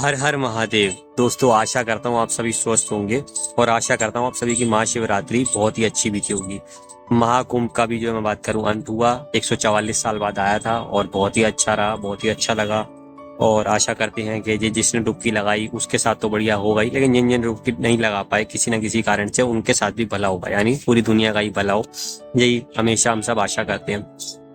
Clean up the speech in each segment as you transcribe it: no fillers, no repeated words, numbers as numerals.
हर हर महादेव। दोस्तों, आशा करता हूँ आप सभी स्वस्थ होंगे और आशा करता हूँ आप सभी की महाशिवरात्रि बहुत ही अच्छी बीती होगी। महाकुंभ का भी जो मैं बात करूँ अंत हुआ, 144 साल बाद आया था और बहुत ही अच्छा रहा, बहुत ही अच्छा लगा। और आशा करते हैं कि जिसने डुबकी लगाई उसके साथ तो बढ़िया होगा ही, लेकिन जिन जिन डुबकी नहीं लगा पाए किसी न किसी कारण से उनके साथ भी भला होगा, यानी पूरी दुनिया का ही भला हो। यही हमेशा हम सब आशा करते हैं।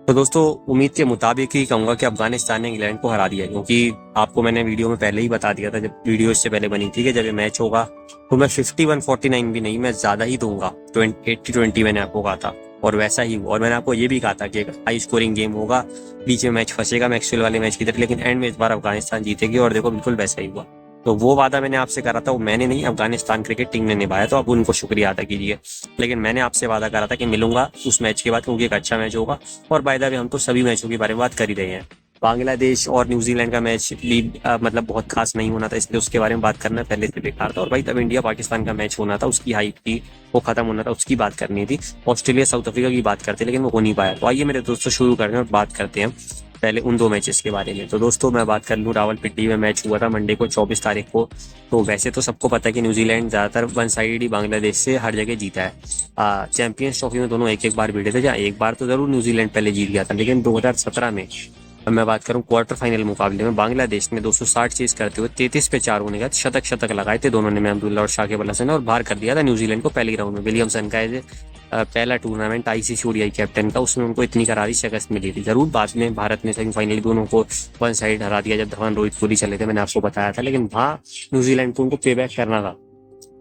तो दोस्तों, उम्मीद के मुताबिक ही कहूंगा कि अफगानिस्तान ने इंग्लैंड को हरा दिया, क्योंकि आपको मैंने वीडियो में पहले ही बता दिया था, जब वीडियो इससे पहले बनी थी, कि जब ये मैच होगा तो मैं 51-49 भी नहीं, मैं ज्यादा ही दूंगा। 80-20 मैंने आपको कहा था और वैसा ही हुआ। और मैंने आपको ये भी कहा था कि एक हाई स्कोरिंग गेम होगा, बीच में मैच फंसेगा मैक्सवेल वाले मैच की तरह, लेकिन एंड में इस बार अफगानिस्तान जीतेगी और देखो बिल्कुल वैसा ही हुआ। तो वो वादा मैंने आपसे करा था, वो मैंने नहीं, अफगानिस्तान क्रिकेट टीम ने निभाया, तो आप उनको शुक्रिया अदा कीजिए। लेकिन मैंने आपसे वादा करा था कि मिलूंगा उस मैच के बाद, क्योंकि एक अच्छा मैच होगा। और बाय द वे हम तो सभी मैचों के बारे में बात कर ही रहे हैं। बांग्लादेश और न्यूजीलैंड का मैच भी मतलब बहुत खास नहीं होना था, इसलिए उसके बारे में बात करना पहले से बेकार था। और भाई तब इंडिया पाकिस्तान का मैच होना था, उसकी हाइप थी, वो खत्म होना था, उसकी बात करनी थी। ऑस्ट्रेलिया साउथ अफ्रीका की बात करते, लेकिन वो हो नहीं पाया। तो आइए मेरे दोस्तों शुरू करते हैं और बात करते हैं पहले उन दो मैचेस के बारे में। तो दोस्तों, मैं बात कर लूँ, रावलपिंडी में मैच हुआ था मंडे को 24 तारीख को। तो वैसे तो सबको पता है कि न्यूजीलैंड ज्यादातर वन साइड ही बांग्लादेश से हर जगह जीता है। चैंपियंस ट्रॉफी में दोनों एक एक बार भिड़े थे, जहाँ एक बार तो जरूर न्यूजीलैंड पहले जीत गया था, लेकिन 2017 में अब मैं बात करूं क्वार्टर फाइनल मुकाबले में, बांग्लादेश ने 260 चेज करते हुए 33 पे 4 होने का शतक शतक लगाए थे दोनों ने, महमदुल्ला और शाकिब अल हसन, और बाहर कर दिया था न्यूजीलैंड को पहले राउंड में। विलियमसन का पहला टूर्नामेंट आईसीसी ओडीआई कैप्टन का, उसमें उनको इतनी करारी शिकस्त मिली थी। जरूर बाद में भारत ने सेमीफाइनल दोनों को वन साइड हरा दिया जब धवन रोहित कोहली चले थे, मैंने आपको बताया था। लेकिन वहाँ न्यूजीलैंड को उनको पे बैक करना था,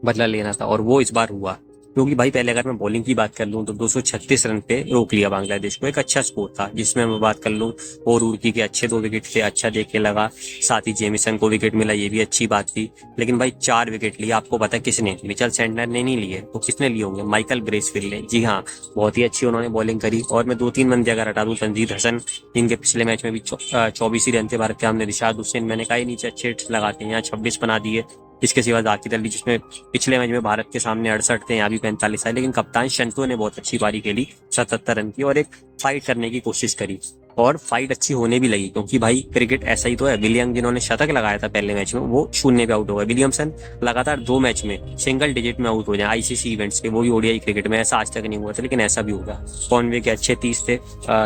बदला लेना था, और वो इस बार हुआ। क्योंकि भाई पहले अगर मैं बॉलिंग की बात कर लूं तो 236 रन पे रोक लिया बांग्लादेश को, एक अच्छा स्कोर था। जिसमें मैं बात कर लूं और उर्की के अच्छे 2 विकेट थे, अच्छा देखे लगा। साथ ही जेमिसन को विकेट मिला, ये भी अच्छी बात थी। लेकिन भाई 4 विकेट लिए, आपको पता है किसने? मिचेल सैंटनर ने नहीं लिए, तो किसने लिए होंगे? माइकल ब्रेसफील्ड ने। जी हाँ, बहुत ही अच्छी उन्होंने बॉलिंग करी। और मैं 2-3 बंदे अगर हटा दूं, तंजीद हसन, जिनके पिछले मैच में भी 24 ही रन थे भारत के सामने, रिशाद हुसैन, मैंने कहा नीचे अच्छे हिट्स लगाते हैं, यहाँ 26 बना दिए। इसके सिवा जाकिर अली, जिसमें पिछले मैच में भारत के सामने 68 थे, यहाँ भी 45 आए। लेकिन कप्तान शंतो ने बहुत अच्छी पारी खेली, 77 रन की, और एक फाइट करने की कोशिश करी। और फाइट अच्छी होने भी लगी, क्योंकि भाई क्रिकेट ऐसा ही तो है। विलियम जिन्होंने शतक लगाया था पहले मैच में, वो 0 पे आउट हो गए। विलियमसन लगातार 2 मैच में सिंगल डिजिट में आउट हो जाए आईसीसी इवेंट्स के, वो भी ओडीआई क्रिकेट में, ऐसा आज तक नहीं हुआ था, लेकिन ऐसा भी होगा। कॉनवे के अच्छे 30 थे,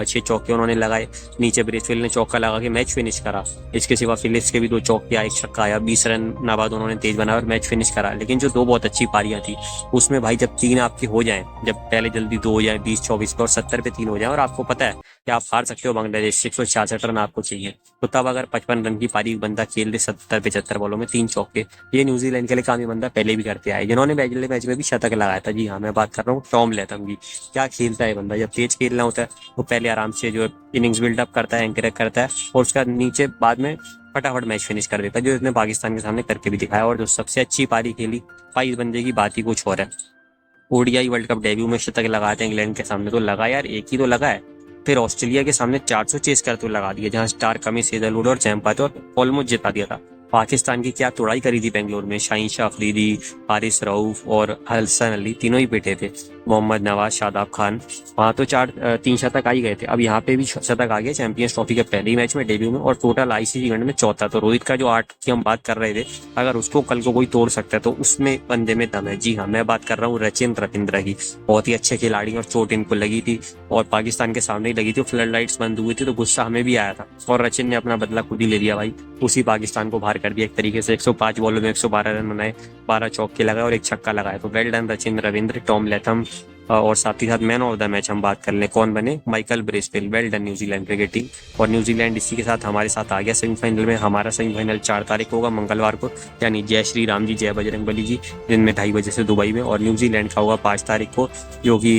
6 चौके उन्होंने लगाए। नीचे ब्रेसवेल ने चौका लगा के मैच फिनिश करा। इसके सिवा फिलिप्स के भी 2 चौके आए, एक छक्का आया, 20 रन नाबाद उन्होंने तेज बनाया और मैच फिनिश करा। लेकिन जो 2 बहुत अच्छी पारियां थी, उसमें भाई जब 3 आपकी हो जाए, जब पहले जल्दी 2 हो जाए 20-24 पे और 70 पे 3 हो जाए, और आपको पता है कि आप हार सकते हो बांग्लादेश से, 166 रन आपको चाहिए, तो तब अगर 55 रन की पारी बंदा खेल दे 70-75 बॉलों में 3 चौके, ये न्यूजीलैंड के लिए काम बंदा पहले भी करते आए, जिन्होंने पहले मैच में भी शतक लगाया था। जी हाँ, मैं बात कर रहा हूँ टॉम लैथम की। क्या खेलता है बंदा, जब तेज खेलना होता है वो पहले आराम से जो इनिंग्स बिल्डअप करता है, एंकर करता है, और उसका नीचे बाद में फटाफट मैच फिनिश कर देता है, जो इसने पाकिस्तान के सामने करके भी दिखाया। और जो सबसे अच्छी पारी खेली भाई, इस बंदे की बात ही कुछ और है। ओडीआई वर्ल्ड कप डेब्यू में शतक लगाते हैं इंग्लैंड के सामने, तो लगा यार, एक ही तो लगा है। फिर ऑस्ट्रेलिया के सामने 400 चेस करते हुए लगा दिया, जहां स्टार कमी सेजलवुड और जैम्पा थे, और ऑलमोस्ट जिता दिया था। पाकिस्तान की क्या तोड़ाई करी थी बेंगलोर में, शाहीन शाह अफरीदी, हारिस रऊफ और हसन अली, तीनों ही पिटे थे। मोहम्मद नवाज, शादाब खान, वहां तो 3 शतक आ ही गए थे। अब यहाँ पे भी शतक आ गया चैंपियंस ट्रॉफी के पहले ही मैच में डेब्यू में, और टोटल आईसीसी इवेंट में चौथा। तो रोहित का जो 8 की हम बात कर रहे थे, अगर उसको कल को कोई तोड़ सकता है तो उसमें बंदे में दम है। जी हाँ, मैं बात कर रहा हूँ रचिन रविंद्र की। बहुत ही अच्छे खिलाड़ी, और चोट इनको लगी थी और पाकिस्तान के सामने ही लगी थी, फ्लड लाइट्स बंद हुई थी, तो गुस्सा हमें भी आया था, और रचिन ने अपना बदला खुद ही ले लिया भाई। उसी पाकिस्तान को बाहर कर दिया एक तरीके से। 105 बॉलों में 112 रन बनाए, 12 चौके लगाए और एक छक्का लगाया। तो well done Rachin Ravindra, Tom Latham. और साथ ही साथ मैन ऑफ द मैच हम बात कर लें, कौन बने? Michael Bracewell. Well done New Zealand cricket team. और न्यूजीलैंड इसी के साथ हमारे साथ आ गया सेमीफाइनल में। हमारा सेमीफाइनल 4 तारीख को होगा, मंगलवार को, यानी जय श्री राम जी, जय बजरंग बली जी, दिन में 2:30 बजे से दुबई में। और न्यूजीलैंड का होगा 5 तारीख को, जो कि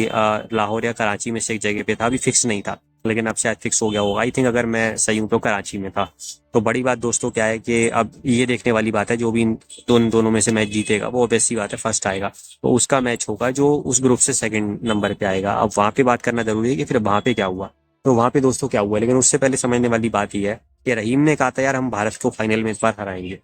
लाहौर या कराची में से एक जगह पे था, अभी फिक्स नहीं था, लेकिन अब शायद फिक्स हो गया होगा। आई थिंक अगर मैं सही हूं तो कराची में था। तो बड़ी बात दोस्तों क्या है कि अब ये देखने वाली बात है, जो भी इन दोनों में से मैच जीतेगा वो ऑब्वियस सी बात है फर्स्ट आएगा, तो उसका मैच होगा जो उस ग्रुप से सेकंड नंबर पे आएगा। अब वहां पे बात करना जरूरी है कि फिर वहां पे क्या हुआ। तो वहां पे दोस्तों क्या हुआ, लेकिन उससे पहले समझने वाली बात यह है कि रहीम ने कहा था यार हम भारत को फाइनल में इस बार हराएंगे,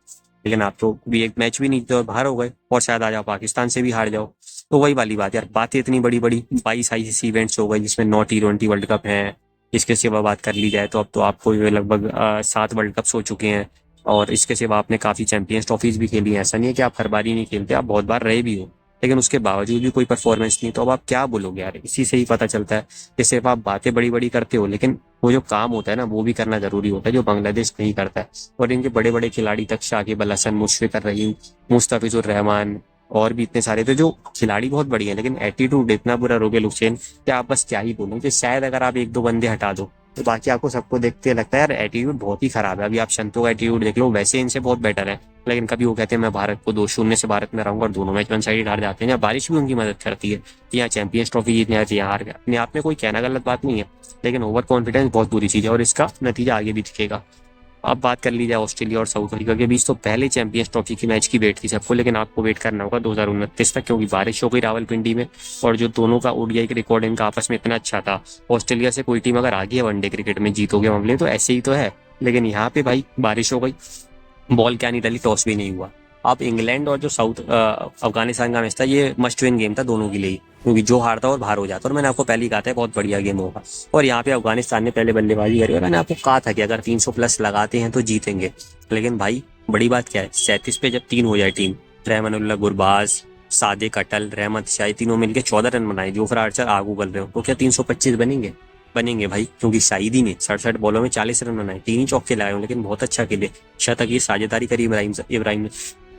लेकिन आप तो भी एक मैच भी नहीं जीते और बाहर हो गए, और शायद आ जाओ पाकिस्तान से भी हार जाओ। तो वही वाली बात यार, बातें इतनी बड़ी बड़ी 22 आईसीसी इवेंट्स हो गए, जिसमें 9 T20 वर्ल्ड कप हैं। इसके सिवा बात कर ली जाए तो अब तो आपको लगभग 7 वर्ल्ड कप्स हो चुके हैं। और इसके सिवा आपने काफ़ी चैंपियंस ट्रॉफीज भी खेली हैं, ऐसा नहीं है कि आप हर बार ही नहीं खेलते, आप बहुत बार रहे भी हो, लेकिन उसके बावजूद भी कोई परफॉर्मेंस नहीं, तो अब आप क्या बोलोगे यार। इसी से ही पता चलता है कि सिर्फ आप बातें बड़ी बड़ी करते हो, लेकिन वो जो काम होता है ना वो भी करना जरूरी होता है, जो बांग्लादेश नहीं करता है। और इनके बड़े बड़े खिलाड़ी तक, शाकिब अल हसन, मुशफिक रहीम, मुस्तफिजुर रहमान और भी इतने सारे थे, जो खिलाड़ी बहुत बढ़िया है, लेकिन एटीट्यूड इतना बुरा रोबेल हुसैन कि आप बस क्या ही बोलूं कि शायद अगर आप एक दो बंदे हटा दो तो बाकी आपको सबको देखते लगता है यार एटीट्यूड बहुत ही खराब है। अभी आप शंतो का एटीट्यूड देख लो, वैसे इनसे बहुत बेटर है, लेकिन कभी वो कहते हैं मैं भारत को 2-0 से भारत में रहूंगा और दोनों मैच वन साइड हार जाते हैं। या बारिश भी उनकी मदद करती है, यहाँ चैंपियंस ट्रॉफी जीतने आती है, यहाँ हार गया, अपने आप में कोई कहना गलत बात नहीं है, लेकिन ओवर कॉन्फिडेंस बहुत बुरी चीज़ है और इसका नतीजा आगे भी दिखेगा। अब बात कर ली जाए ऑस्ट्रेलिया और साउथ अफ्रीका के बीच, तो पहले चैंपियंस ट्रॉफी की मैच की वेट थी सबको, लेकिन आपको वेट करना होगा 2029 तक, क्योंकि बारिश हो गई रावलपिंडी में। और जो दोनों का ओडीआई का रिकॉर्ड इनका आपस में इतना अच्छा था, ऑस्ट्रेलिया से कोई टीम अगर आगे है वनडे क्रिकेट में जीतोगे मामले, तो ऐसे ही तो है, लेकिन यहाँ पे भाई बारिश हो गई, बॉल क्या नहीं डली, टॉस भी नहीं हुआ। अब इंग्लैंड और जो साउथ अफगानिस्तान का मैच था, ये मस्ट विन गेम था दोनों के लिए, क्योंकि जो हारता और बाहर हो जाता, और मैंने आपको पहले ही कहा था बहुत बढ़िया गेम होगा। और यहाँ पे अफगानिस्तान ने पहले बल्लेबाजी करी और मैंने आपको कहा था कि अगर 300 प्लस लगाते हैं तो जीतेंगे, लेकिन भाई बड़ी बात क्या है, 37 पे जब 3 हो जाए टीम, रहमानुल्लाह गुरबाज, सादिक अटल, रहमत शाही, तीनों मिलकर 14 रन बनाए, जोफ्रा आर्चर आग उगल रहे हो, तो क्या 325 बनेंगे? बनेंगे भाई, क्योंकि शाहिदी ने 67 बॉलों में 40 रन बनाए, 3 ही चौके लगाए हो, लेकिन बहुत अच्छा खेले, शतक की साझेदारी करी इब्राहिम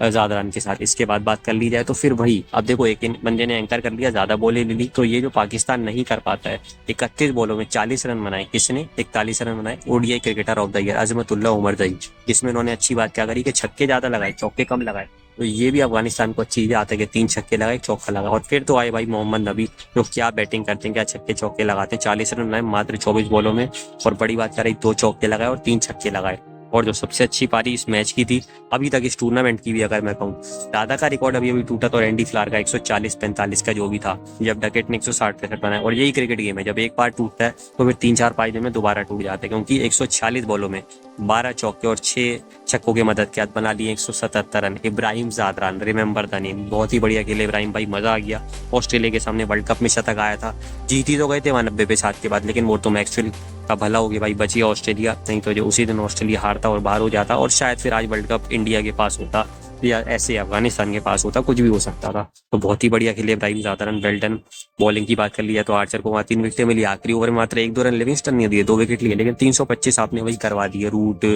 जादरान के साथ। इसके बाद बात कर ली जाए तो फिर वही, अब देखो एक बंदे ने एंकर कर लिया, ज्यादा बॉलें ले ली, तो ये जो पाकिस्तान नहीं कर पाता है, 31 बॉलों में 40 रन बनाए, किसने? 41 रन बनाए, ODI cricketer of the year Azmatullah Omarzai, जिसमें उन्होंने अच्छी बात क्या करी कि छक्के ज्यादा लगाए, चौके कम लगाए। तो ये भी अफगानिस्तान को अच्छी चीज आती है कि 3 छक्के लगाए, एक चौका लगा, और फिर तो आए भाई मोहम्मद नबी, जो क्या बैटिंग करते हैं, क्या छक्के चौके लगाते हैं, 40 रन बनाए मात्र 24 बॉलों में। और बड़ी बात क्या रही, 2 चौके लगाए और 3 छक्के लगाए। और जो सबसे अच्छी पारी इस मैच की थी अभी तक, इस टूर्नामेंट की भी अगर मैं कहूँ, दादा का रिकॉर्ड अभी अभी टूटा, तो रैंडी फ्लार का 140-45 का जो भी था, जब डकेट ने 160-63 बनाया। और यही क्रिकेट गेम है, जब एक बार टूटता है तो फिर 3-4 पारी में दोबारा टूट जाते हैं, क्योंकि 146 बॉलों में 12 चौके और 6 छक्कों की मदद के साथ बना लिए 177 run. Ibrahim Zadran, remember the name, बहुत ही बढ़िया खेले इब्राहिम भाई, मजा आ गया। ऑस्ट्रेलिया के सामने वर्ल्ड कप में शतक आया था, जीती तो गए थे वहां 90 पे 7 के बाद, लेकिन वो तो मैक्सवेल का भला हो गया भाई, बची ऑस्ट्रेलिया, नहीं तो जो उसी दिन ऑस्ट्रेलिया हारता और बाहर हो जाता, और शायद फिर आज वर्ल्ड कप इंडिया के पास होता या ऐसे अफगानिस्तान के पास होता, कुछ भी हो सकता था। तो बहुत ही बढ़िया खेले Ibrahim Zadran, well done. Bowling की बात कर लिया तो आर्चर को वहाँ 3 विकेटें मिली, आखिरी ओवर में मात्र 1-2 रन लिविंगस्टन ने दिए, 2 विकेट लिए, लेकिन 325 आपने वही करवा दिए। रूट,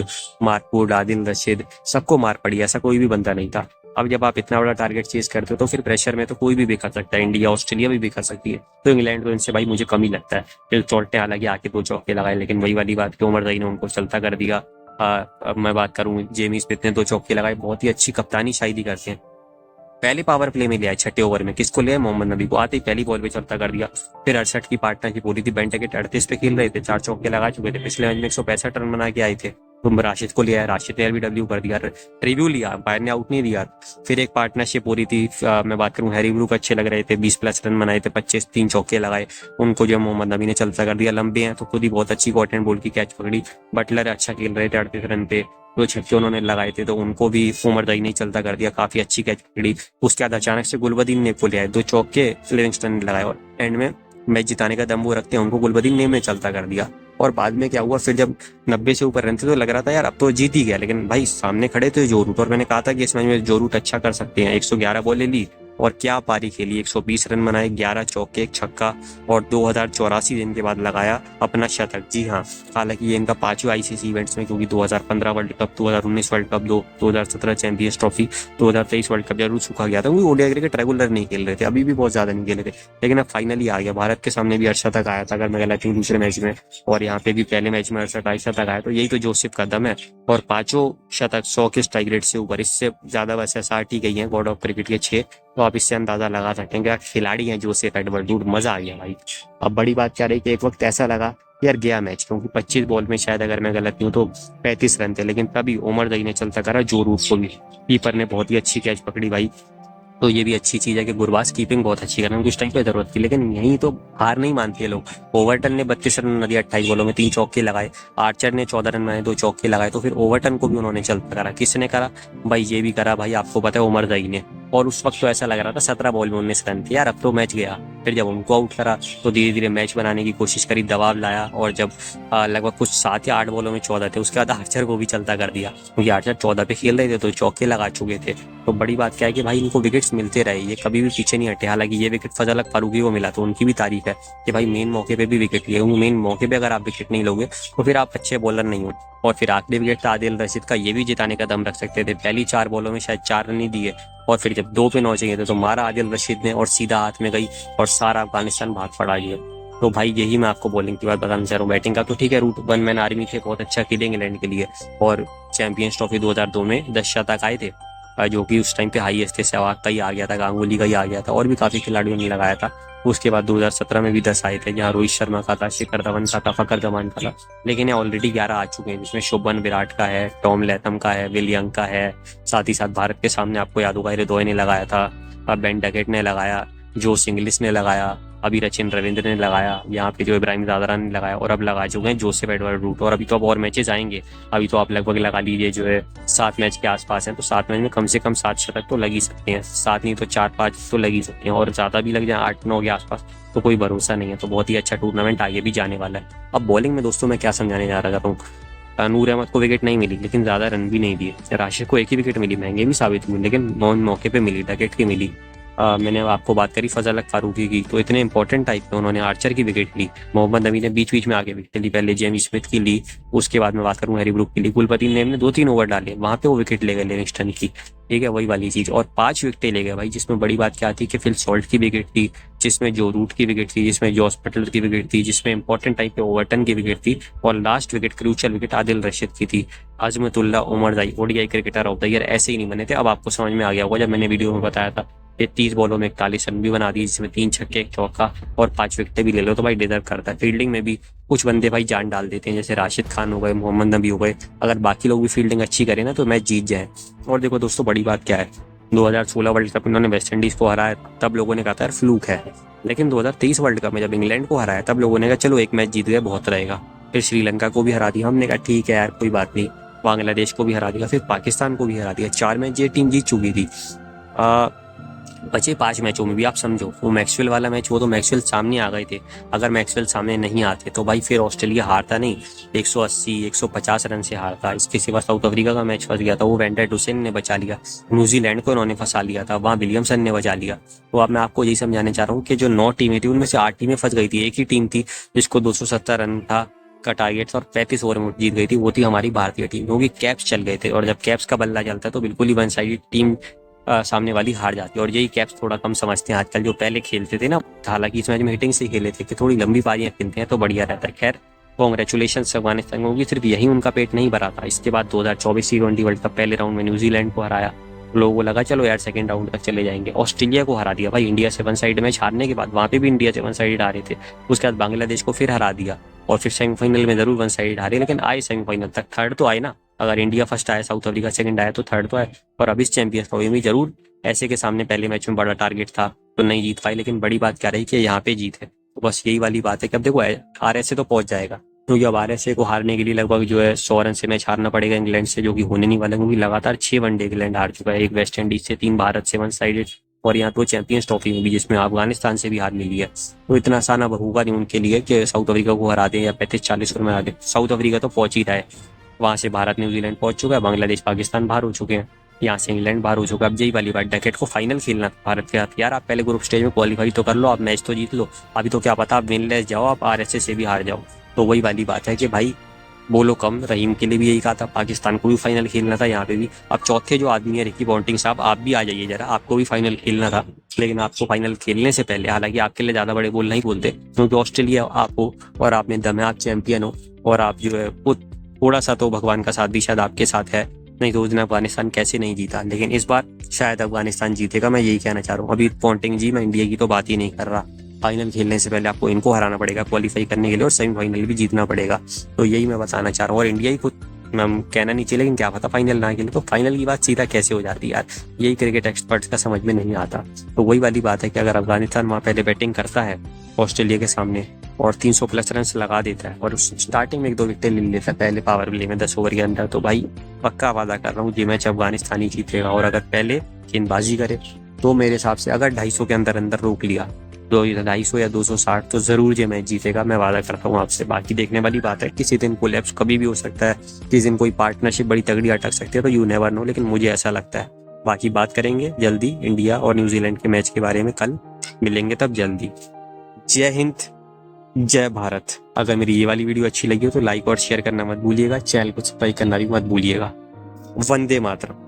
मार्कवुड, आदिल रशीद, सबको मार पड़ी, ऐसा कोई भी बंदा नहीं था। अब जब आप इतना बड़ा टारगेट चेज करते हो तो फिर प्रेशर में तो कोई भी बिखर सकता है, इंडिया ऑस्ट्रेलिया भी बिखर सकती है। तो इंग्लैंड तो इनसे भाई मुझे कम ही लगता है। फिर चोट ने हालांकि आके 2 चौके लगाए, लेकिन वही वाली बात कि उमर रई ने उनको चलता कर दिया। अब मैं बात करूं, जेमी स्मिथ ने 2 चौके लगाए, बहुत ही अच्छी कप्तानी शायदी करते हैं। पहले पावर प्ले में लिया 6ठे ओवर में, किसको लिया? मोहम्मद नबी को, आते ही पहली बॉल पे चलता कर दिया। फिर 68 की पार्टनरशिप हो रही थी, बेंटेकेट 38 पे खेल रहे थे, 4 चौके लगा चुके थे, पिछले मैच में 165 रन बना के आए थे। तुम राशिद को लिया, राशिद ने एलबीडब्ल्यू कर दिया, रिव्यू लिया, अंपायर ने आउट नहीं दिया। फिर एक पार्टनरशिप हो रही थी, मैं बात करूं हैरी ब्रूक अच्छे लग रहे थे, 20 प्लस रन बनाए थे, 25 3 चौके लगाए, उनको जो मोहम्मद नबी ने चलता कर दिया। लंबे हैं तो खुद ही बहुत अच्छी कॉटन बॉल की कैच पकड़ी। बटलर अच्छा खेल रहे थे, 38 रन पे 2 छक्के उन्होंने लगाए थे, तो उनको भी उमर रई ने चलता कर दिया, काफी अच्छी कैच पकड़ी। उसके बाद अचानक से गुलबदीन ने को लिया, 2 चौके लिविंगस्टन ने लगाए, और एंड में मैच जिताने का दम वो रखते हैं, उनको गुलबदीन ने चलता कर दिया। और बाद में क्या हुआ, फिर जब 90 से ऊपर रन थे तो लग रहा था यार अब तो जीत ही गया, लेकिन भाई सामने खड़े थे जो रूट, और मैंने कहा था कि इस मैच में जो रूट अच्छा कर सकते हैं। 111 बॉलें ली और क्या पारी खेली, 120 रन बनाए, 11 चौके, 1 छक्का, और 2084 दिन के बाद लगाया अपना शतक। जी हाँ, हालांकि ये इनका 5वां आईसीसी इवेंट्स में, क्योंकि 2015 world cup, 2019 world cup, 2017 champions trophy, 2023 world cup जरूर सूखा गया था, क्योंकि ओडीआई क्रिकेट रेगुलर नहीं खेल रहे थे, अभी भी बहुत ज्यादा नहीं खेले थे, लेकिन अब फाइनली आ गया। भारत के सामने भी अर्शतक आया था अगर मैं गलत हूँ दूसरे मैच में, और यहाँ पे भी पहले मैच में अर्शतक आया, तो यही तो जोसेफ का दम है। और 5 शतक 100 के स्ट्राइक रेट से ऊपर, इससे ज्यादा बस 60 ही गई है गॉड ऑफ क्रिकेट के 6, तो आप इससे अंदाजा लगा सकते हैं कि खिलाड़ी हैं जोसेफ एडवर्ड, डूड मजा आ गया भाई। अब बड़ी बात क्या रही कि एक वक्त ऐसा लगा यार गया मैच, क्योंकि 25 बॉल में शायद अगर मैं गलत नहीं हूँ तो 35 रन थे, लेकिन तभी उमर रई ने चलता करा जो रूट को भी, कीपर ने बहुत ही अच्छी कैच पकड़ी भाई। तो ये भी अच्छी चीज है कि गुरबाज कीपिंग बहुत अच्छी कर रहे हैं, कुछ टाइम पे जरूरत थी, लेकिन यही तो हार नहीं मानते लोग। ओवरटन ने 32 रन दिए 28 बॉलों में, 3 चौके लगाए, आर्चर ने 14 रन बनाए, 2 चौके लगाए, तो फिर ओवरटन को भी उन्होंने चलता करा। किसने करा भाई? ये भी करा भाई, आपको पता है उमर रई ने। और उस वक्त तो ऐसा लग रहा था 17 बॉल में 19 रन थे यार, अब तो मैच गया। फिर जब उनको आउट करा तो धीरे धीरे मैच बनाने की कोशिश करी, दबाव लाया, और जब लगभग कुछ 7 या 8 बॉलों में 14 थे, उसके बाद आर्चर को भी चलता कर दिया, क्योंकि आर्चर 14 पे खेल रहे थे तो चौके लगा चुके थे। तो बड़ी बात क्या है कि भाई इनको विकेट्स मिलते रहे, ये कभी भी पीछे नहीं हटे। हालांकि ये विकेट फजल हक फारूकी को मिला तो उनकी भी तारीफ है कि भाई मेन मौके पे भी विकेट लिए, मेन मौके पे अगर आप विकेट नहीं लोगे तो फिर आप अच्छे बॉलर नहीं हो। और फिर आखिरी विकेट था आदिल रशीद का, ये भी जिताने का दम रख सकते थे। पहली 4 बॉलों में शायद 4 रन ही दिए, और फिर जब 2 पे 9 चाहिए थे तो मारा आदिल रशीद ने और सीधा हाथ में गई और सारा अफगानिस्तान भाग पड़ा ये। तो भाई यही मैं आपको बॉलिंग की बात बताना चाह रहा हूँ। बैटिंग का तो ठीक है, रूट 1 मैन आर्मी थे, बहुत अच्छा खेले इंग्लैंड के लिए, और चैंपियंस ट्रॉफी 2002 में 10 शतक आए थे, जो कि उस टाइम पे हाईएस्ट थे। सहवाग का ही आ गया था, गांगुली का ही आ गया था, और भी काफी खिलाड़ियों ने लगाया था। उसके बाद 2017 में भी 10 आए थे, जहाँ रोहित शर्मा का था, शिखर धवन का था, फकर जमान का था। लेकिन ये ऑलरेडी 11 आ चुके हैं, जिसमें शुभमन विराट का है, टॉम लैथम का है, विलियम का है। साथ ही साथ भारत के सामने आपको याद होगा हृदय ने लगाया था, बेन डकेट ने लगाया, जोस इंग्लिश ने लगाया, अभी सचिन रविंद्र ने लगाया, यहाँ पे जो इब्राहिम ज़ादरा ने लगाया, और अब लगा चुके हैं जोसेफ एडवर्ड रूट। और अभी तो अब और मैचेस आएंगे, अभी तो आप लगभग लगा लीजिए जो है 7 मैच के आसपास हैं, तो 7 मैच में कम से कम 7 शतक तो लग ही सकते हैं, 7 नहीं तो 4-5 तो लग ही सकते हैं, और ज़्यादा भी लग जाए 8-9 के आसपास तो कोई भरोसा नहीं है। तो बहुत ही अच्छा टूर्नामेंट आगे भी जाने वाला है। अब बॉलिंग में दोस्तों मैं क्या समझाने जा रहा हूँ, नूर अहमद को विकेट नहीं मिली लेकिन ज्यादा रन भी नहीं दिए, राशिद को एक ही विकेट मिली, महंगे भी साबित हुई लेकिन नॉन मौके पे मिली, डकेट की मिली। मैंने आपको बात करी फजल हक फारूकी की, तो इतने इंपॉर्टेंट टाइप में उन्होंने आर्चर की विकेट ली, मोहम्मद नबी ने बीच बीच में आगे विकेट ली, पहले जेमी स्मिथ की ली, उसके बाद मैं बात करूँ हैरी ब्रूक की ली, कुलपति ने 2-3 ओवर डाले, वहां पे वो विकेट ले गए लिविंगस्टन की, ठीक है वही वाली चीज, और 5 विकेटें ले गए भाई, जिसमें बड़ी बात क्या थी कि फिल सॉल्ट की विकेट थी, जिसमें जो रूट की विकेट थी, जिसमें जॉस बटलर की विकेट थी, जिसमें इंपॉर्टेंट टाइप पे ओवरटन की विकेट थी, और last wicket crucial wicket Adil Rashid की थी। अजमतुल्ला उमर जाई ODI cricketer of the year ऐसे ही नहीं बने थे, अब आपको समझ में आ गया होगा जब मैंने वीडियो में बताया था कि 30 बॉलों में 41 रन भी बना दी, जिसमें 3 छक्के 1 चौका और 5 विकेटें भी ले लो तो भाई डिजर्व करता है। फील्डिंग में भी कुछ बंदे भाई जान डाल देते हैं, जैसे राशिद खान हो गए, मोहम्मद नबी हो गए, अगर बाकी लोग भी फील्डिंग अच्छी करें ना तो मैच जीत जाए। और देखो दोस्तों बड़ी बात क्या है, 2016 वर्ल्ड कप इन्होंने वेस्ट इंडीज को हराया, तब लोगों ने कहा था यार फ्लूक है, लेकिन 2023 वर्ल्ड कप में जब इंग्लैंड को हराया तब लोगों ने कहा चलो एक मैच जीत गए बहुत रहेगा। फिर श्रीलंका को भी हरा दिया, हमने कहा ठीक है यार कोई बात नहीं, बांग्लादेश को भी हरा दिया, फिर पाकिस्तान को भी हरा दिया, 4 मैच ये टीम जीत चुकी थी। बचे 5 मैचों में भी आप समझो, वो मैक्सवेल वाला मैच वो तो मैक्सवेल सामने आ गए थे, अगर मैक्सवेल सामने नहीं आते तो भाई फिर ऑस्ट्रेलिया हारता नहीं, 180-150 रन से हारता। इसके सिवा साउथ अफ्रीका का मैच फंस गया था, वो वेंडेट हुसैन ने बचा लिया, न्यूजीलैंड को उन्होंने फंसा लिया था, वहाँ विलियमसन ने बचा लिया। तो अब मैं आपको यही समझाने चाह रहा हूँ कि जो 9 टीमें थी उनमें से 8 टीमें फंस गई थी, एक ही टीम थी जिसको 270 रन था का टारगेट और 35 ओवर में जीत गई थी, वो थी हमारी भारतीय टीम, क्योंकि कैप्स चल गए थे, और जब कैप्स का बल्ला चलता है तो बिल्कुल ही वन साइड टीम सामने वाली हार जाती है। और यही कैप्स थोड़ा कम समझते हैं आजकल, जो पहले खेलते थे ना, हालांकि इस मैच में हिटिंग से खेले थे कि थोड़ी लंबी पारियां खेलते हैं तो बढ़िया रहता है। खैर कॉन्ग्रेचुलेशन अफगानिस्तान को, सिर्फ यही उनका पेट नहीं भरा था, इसके बाद 2024 T20 वर्ल्ड कप पहले राउंड में न्यूजीलैंड को हराया, लोगों को लगा चलो यार सेकंड राउंड तक चले जाएंगे, ऑस्ट्रेलिया को हरा दिया भाई, इंडिया से वन साइड मैच हारने के बाद, वहां पे भी इंडिया से वन साइड हारे थे, उसके बाद बांग्लादेश को फिर हरा दिया, और फिर सेमीफाइनल में जरूर वन साइड हारे लेकिन आए सेमीफाइनल तक, थर्ड तो आए ना, अगर इंडिया फर्स्ट आया साउथ अफ्रीका सेकंड आया तो थर्ड तो आए। और अब इस चैंपियंस ट्रॉफी में जरूर ऐसे के सामने पहले मैच में बड़ा टारगेट था तो नहीं जीत पाए, लेकिन बड़ी बात क्या रही कि यहाँ पे जीत है, तो बस यही वाली बात है कि अब देखो RSA तो पहुंच जाएगा, क्योंकि अब RSA को हारने के लिए लगभग जो है 100 रन से मैच हारना पड़ेगा इंग्लैंड से, जो कि होने नहीं वाला, क्योंकि लगातार 6 वनडे इंग्लैंड हार चुका है, एक वेस्ट इंडीज से, 3 भारत से वन साइडेड, और यहाँ तो चैंपियंस ट्रॉफी में भी जिसमें अफगानिस्तान से भी हार मिली है। तो इतना आसान अब होगा नहीं उनके लिए कि साउथ अफ्रीका को हरा दे या 35-40 ओवर में हरा दे। साउथ अफ्रीका तो पहुंच ही रहा है, वहां से भारत न्यूजीलैंड पहुंच चुका है, बांग्लादेश पाकिस्तान बाहर हो चुके हैं, यहाँ से इंग्लैंड बाहर हो चुका है। अब यही वाली बात, डकेट को फाइनल खेलना था भारत के साथ, यार आप पहले ग्रुप स्टेज में क्वालिफाई तो कर लो, आप मैच तो जीत लो, अभी तो क्या पता आप विनलेस जाओ, आप RSA से भी हार जाओ। तो वही वाली बात है कि भाई बोलो कम, रहीम के लिए भी यही कहा था, पाकिस्तान को भी फाइनल खेलना था, यहाँ पे भी। अब चौथे जो आदमी है रिकी पॉन्टिंग साहब, आप भी आ जाइए जरा, आपको भी फाइनल खेलना था, लेकिन आपको फाइनल खेलने से पहले, हालांकि आपके लिए ज्यादा बड़े बोल नहीं बोलते क्योंकि ऑस्ट्रेलिया आप हो और आप में दम है, आप चैंपियन हो, और आप जो है वो थोड़ा सा तो भगवान का साथ भी शायद आपके साथ है, नहीं तो उस दिन अफगानिस्तान कैसे नहीं जीता, लेकिन इस बार शायद अफगानिस्तान जीतेगा, मैं यही कहना चाह रहा हूँ। अभी पॉन्टिंग जी मैं इंडिया की तो बात ही नहीं कर रहा, फाइनल खेलने से पहले आपको इनको हराना पड़ेगा क्वालिफाई करने के लिए, और सेमीफाइनल भी जीतना पड़ेगा, तो यही मैं बताना चाह रहा हूँ। और इंडिया ही खुद मैं कहना नहीं चाहिए, लेकिन क्या पता फाइनल ना खेले तो फाइनल की बात सीधा कैसे हो जाती है यार, यही क्रिकेट एक्सपर्ट्स का समझ में नहीं आता। तो वही वाली बात है कि अगर अफगानिस्तान वहाँ पहले बैटिंग करता है ऑस्ट्रेलिया के सामने और 300+ रन लगा देता है और स्टार्टिंग में 1-2 विकेट ले लेता है पहले पावर प्ले में 10 ओवर के अंदर, तो भाई पक्का वादा कर रहा हूँ ये मैच अफगानिस्तान ही जीतेगा। और अगर पहले गेंदबाजी करे तो मेरे हिसाब से अगर 250 के अंदर अंदर रोक लिया, 250 या 260, तो जरूर ये मैच जीतेगा, मैं वादा करता हूँ आपसे। बाकी देखने वाली बात है, किसी दिन कोलैप्स कभी भी हो सकता है, किसी दिन कोई पार्टनरशिप बड़ी तगड़ी अटक सकती है, तो यू नेवर नो, लेकिन मुझे ऐसा लगता है। बाकी बात करेंगे जल्दी इंडिया और न्यूजीलैंड के मैच के बारे में, कल मिलेंगे तब जल्दी। जय हिंद, जय भारत। अगर मेरी ये वाली वीडियो अच्छी लगी हो तो लाइक और शेयर करना मत भूलिएगा, चैनल को सब्सक्राइब करना भी मत भूलिएगा। वंदे मातरम।